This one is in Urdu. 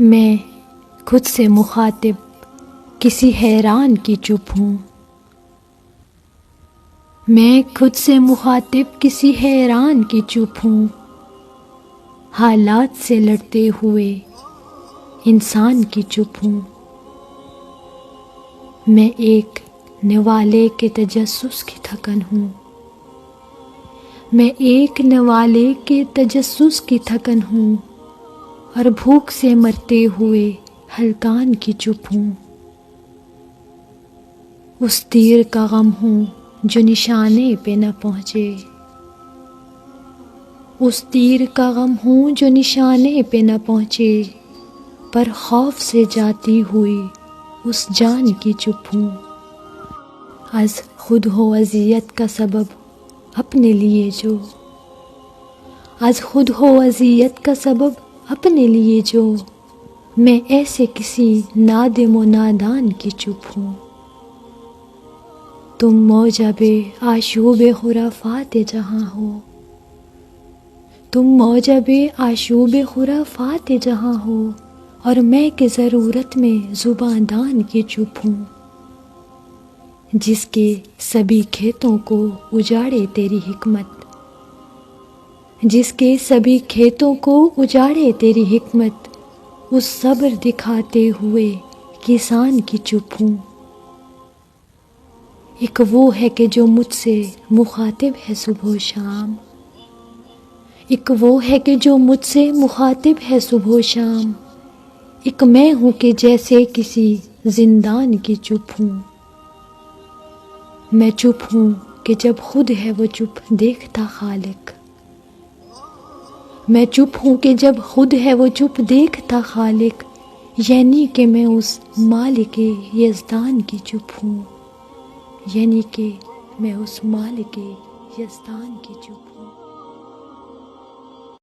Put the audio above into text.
میں خود سے مخاطب کسی حیران کی چپ ہوں، میں خود سے مخاطب کسی حیران کی چپ ہوں، حالات سے لڑتے ہوئے انسان کی چپ ہوں، میں ایک نوالے کے تجسس کی تھکن ہوں، میں ایک نوالے کے تجسس کی تھکن ہوں، اور بھوک سے مرتے ہوئے ہلکان کی چپ ہوں، اس تیر کا غم ہوں جو نشانے پہ نہ پہنچے، اس تیر کا غم ہوں جو نشانے پہ نہ پہنچے، پر خوف سے جاتی ہوئی اس جان کی چپ ہوں، از خود ہو اذیت کا سبب اپنے لیے جو، از خود ہو اذیت کا سبب اپنے لیے جو، میں ایسے کسی نادم و نادان کی چپ ہوں، تم موجب آشوب خرافات جہاں ہو، تم موجب آشوب خرافات جہاں ہو، اور میں کہ ضرورت میں زباں دان کی چپ ہوں، جس کے سبھی کھیتوں کو اجاڑے تیری حکمت، جس کے سبھی کھیتوں کو اجاڑے تیری حکمت، اس صبر دکھاتے ہوئے کسان کی چپ ہوں، ایک وہ ہے کہ جو مجھ سے مخاطب ہے صبح و شام، ایک وہ ہے کہ جو مجھ سے مخاطب ہے صبح و شام، ایک میں ہوں کہ جیسے کسی زندان کی چپ ہوں، میں چپ ہوں کہ جب خود ہے وہ چپ دیکھتا خالق، میں چپ ہوں کہ جب خود ہے وہ چپ دیکھتا خالق، یعنی کہ میں اس مالک یزدان کی چپ ہوں، یعنی کہ میں اس مالک یزدان کی چپ ہوں۔